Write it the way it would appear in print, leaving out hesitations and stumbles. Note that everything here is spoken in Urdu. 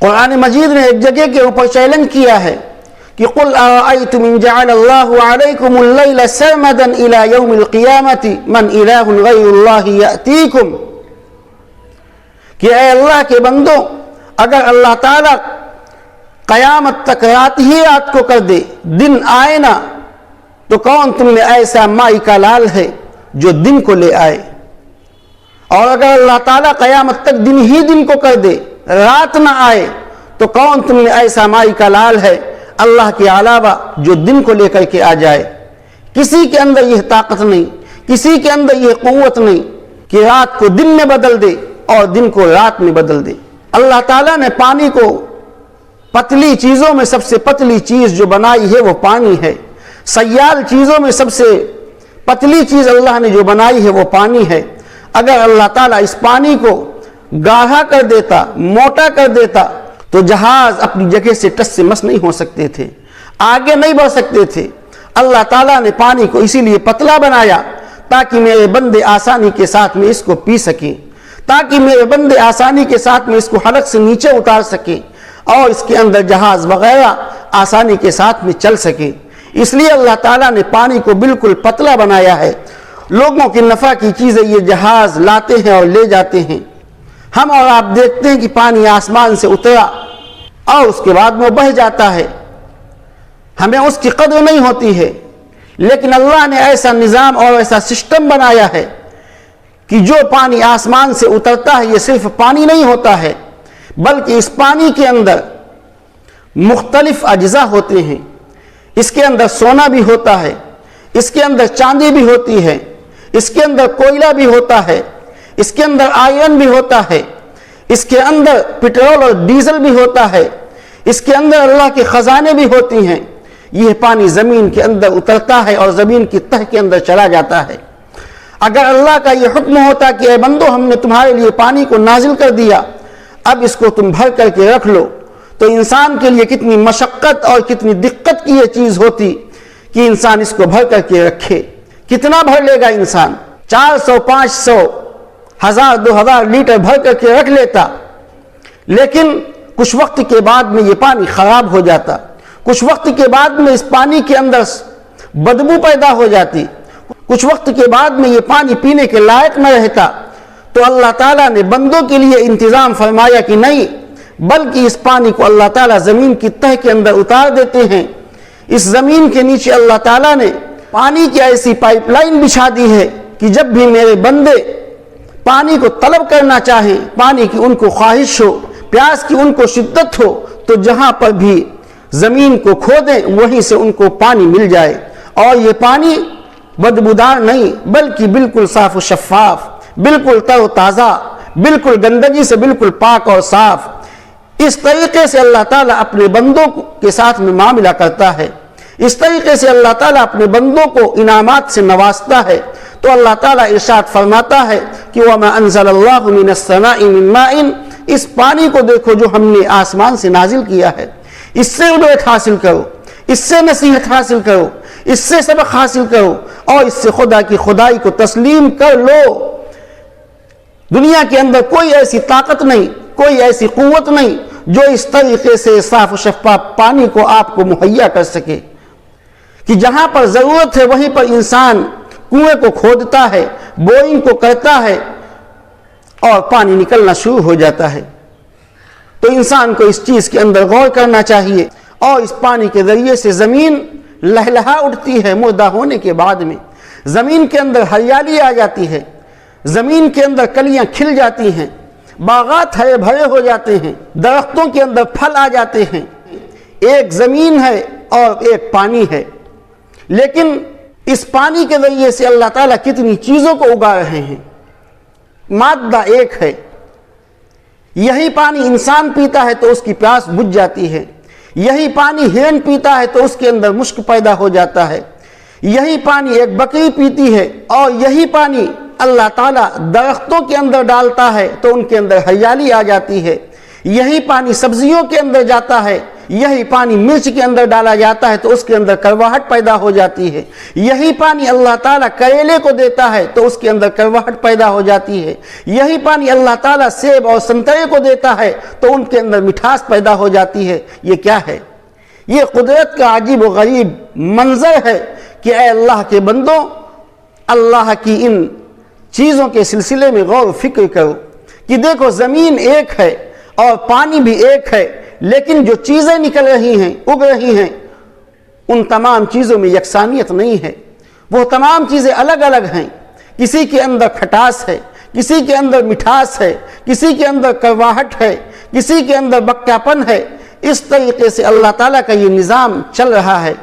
قرآن مجید نے ایک جگہ کے اوپر چیلنج کیا ہے کہ قل ارأیتم ان جعل اللہ علیکم اللیل سرمدا الی یوم القیامت من الہ غیر اللہ یأتیکم، کہ اے اللہ کے بندو، اگر اللہ تعالیٰ قیامت تک رات ہی رات کو کر دے، دن آئے نہ، تو کون تم میں ایسا مائی کا لال ہے جو دن کو لے آئے؟ اور اگر اللہ تعالیٰ قیامت تک دن ہی دن کو کر دے، رات نہ آئے، تو کون تم میں ایسا مائی کا لال ہے اللہ کے علاوہ جو دن کو لے کر کے آ جائے؟ کسی کے اندر یہ طاقت نہیں، کسی کے اندر یہ قوت نہیں کہ رات کو دن میں بدل دے اور دن کو رات میں بدل دے۔ اللہ تعالیٰ نے پانی کو پتلی چیزوں میں سب سے پتلی چیز جو بنائی ہے وہ پانی ہے۔ سیال چیزوں میں سب سے پتلی چیز اللہ نے جو بنائی ہے وہ پانی ہے۔ اگر اللہ تعالیٰ اس پانی کو گاڑھا کر دیتا، موٹا کر دیتا، تو جہاز اپنی جگہ سے ٹس سے مس نہیں ہو سکتے تھے، آگے نہیں بڑھ سکتے تھے۔ اللہ تعالیٰ نے پانی کو اسی لیے پتلا بنایا تاکہ میرے بندے آسانی کے ساتھ میں اس کو پی سکیں، تاکہ میرے بندے آسانی کے ساتھ میں اس کو حلق سے نیچے اتار سکیں اور اس کے اندر جہاز وغیرہ آسانی کے ساتھ میں چل سکیں۔ اس لیے اللہ تعالیٰ نے پانی کو بالکل پتلا بنایا ہے۔ لوگوں کی نفع کی چیزیں یہ جہاز لاتے ہیں اور لے جاتے ہیں۔ ہم اور آپ دیکھتے ہیں کہ پانی آسمان سے اترا اور اس کے بعد وہ بہہ جاتا ہے، ہمیں اس کی قدر نہیں ہوتی ہے، لیکن اللہ نے ایسا نظام اور ایسا سسٹم بنایا ہے کہ جو پانی آسمان سے اترتا ہے یہ صرف پانی نہیں ہوتا ہے، بلکہ اس پانی کے اندر مختلف اجزاء ہوتے ہیں۔ اس کے اندر سونا بھی ہوتا ہے، اس کے اندر چاندی بھی ہوتی ہے، اس کے اندر کوئلہ بھی ہوتا ہے، اس کے اندر آئرن بھی ہوتا ہے، اس کے اندر پٹرول اور ڈیزل بھی ہوتا ہے، اس کے اندر اللہ کے خزانے بھی ہوتی ہیں۔ یہ پانی زمین کے اندر اترتا ہے اور زمین کی تہ کے اندر چلا جاتا ہے۔ اگر اللہ کا یہ حکم ہوتا کہ اے بندو ہم نے تمہارے لیے پانی کو نازل کر دیا، اب اس کو تم بھر کر کے رکھ لو، تو انسان کے لیے کتنی مشقت اور کتنی دقت کی یہ چیز ہوتی کہ انسان اس کو بھر کر کے رکھے۔ کتنا بھر لے گا انسان؟ 400 500 1000 2000 لیٹر بھر کر کے رکھ لیتا، لیکن کچھ وقت کے بعد میں یہ پانی خراب ہو جاتا، کچھ وقت کے بعد میں اس پانی کے اندر بدبو پیدا ہو جاتی، کچھ وقت کے بعد میں یہ پانی پینے کے لائق نہ رہتا۔ تو اللہ تعالیٰ نے بندوں کے لیے انتظام فرمایا کہ نہیں، بلکہ اس پانی کو اللہ تعالیٰ زمین کی تہ کے اندر اتار دیتے ہیں۔ اس زمین کے نیچے اللہ تعالیٰ نے پانی کی ایسی پائپ لائن بچھا دی ہے کہ جب بھی میرے بندے پانی کو طلب کرنا چاہیں، پانی کی ان کو خواہش ہو، پیاس کی ان کو شدت ہو، تو جہاں پر بھی زمین کو کھودیں وہیں سے ان کو پانی مل جائے۔ اور یہ پانی بدبودار نہیں، بلکہ بالکل صاف و شفاف، بالکل تر و تازہ، بالکل گندگی سے بالکل پاک اور صاف۔ اس طریقے سے اللہ تعالیٰ اپنے بندوں کے ساتھ میں معاملہ کرتا ہے، اس طریقے سے اللہ تعالیٰ اپنے بندوں کو انعامات سے نوازتا ہے۔ تو اللہ تعالیٰ ارشاد فرماتا ہے کہ وَمَا أَنزَلَ اللَّهُ مِنَ السَّمَاءِ مِن مَاءٍ، اس پانی کو دیکھو جو ہم نے آسمان سے نازل کیا ہے، اس سے عبرت حاصل کرو، اس سے نصیحت حاصل کرو، اس سے سبق حاصل کرو اور اس سے خدا کی خدائی کو تسلیم کر لو۔ دنیا کے اندر کوئی ایسی طاقت نہیں، کوئی ایسی قوت نہیں جو اس طریقے سے صاف و شفاف پانی کو آپ کو مہیا کر سکے کہ جہاں پر ضرورت ہے وہیں پر انسان کنویں کو کھودتا ہے، بورنگ کو کرتا ہے اور پانی نکلنا شروع ہو جاتا ہے۔ تو انسان کو اس چیز کے اندر غور کرنا چاہیے، اور اس پانی کے ذریعے سے زمین لہلہا اٹھتی ہے۔ مردہ ہونے کے بعد میں زمین کے اندر ہریالی آ جاتی ہے، زمین کے اندر کلیاں کھل جاتی ہیں، باغات ہرے بھرے ہو جاتے ہیں، درختوں کے اندر پھل آ جاتے ہیں۔ ایک زمین ہے اور ایک پانی ہے، لیکن اس پانی کے ذریعے سے اللہ تعالیٰ کتنی چیزوں کو اگا رہے ہیں۔ مادہ ایک ہے، یہی پانی انسان پیتا ہے تو اس کی پیاس بجھ جاتی ہے، یہی پانی ہرن پیتا ہے تو اس کے اندر مشک پیدا ہو جاتا ہے، یہی پانی ایک بکری پیتی ہے، اور یہی پانی اللہ تعالیٰ درختوں کے اندر ڈالتا ہے تو ان کے اندر ہریالی آ جاتی ہے، یہی پانی سبزیوں کے اندر جاتا ہے، یہی پانی مرچ کے اندر ڈالا جاتا ہے تو اس کے اندر کرواہٹ پیدا ہو جاتی ہے، یہی پانی اللہ تعالیٰ کریلے کو دیتا ہے تو اس کے اندر کرواہٹ پیدا ہو جاتی ہے، یہی پانی اللہ تعالیٰ سیب اور سنترے کو دیتا ہے تو ان کے اندر مٹھاس پیدا ہو جاتی ہے۔ یہ کیا ہے؟ یہ قدرت کا عجیب و غریب منظر ہے کہ اے اللہ کے بندوں، اللہ کی ان چیزوں کے سلسلے میں غور و فکر کرو کہ دیکھو زمین ایک ہے اور پانی بھی ایک ہے، لیکن جو چیزیں نکل رہی ہیں، اگ رہی ہیں، ان تمام چیزوں میں یکسانیت نہیں ہے، وہ تمام چیزیں الگ الگ ہیں۔ کسی کے اندر کھٹاس ہے، کسی کے اندر مٹھاس ہے، کسی کے اندر کرواہٹ ہے، کسی کے اندر بکاپن ہے۔ اس طریقے سے اللہ تعالیٰ کا یہ نظام چل رہا ہے۔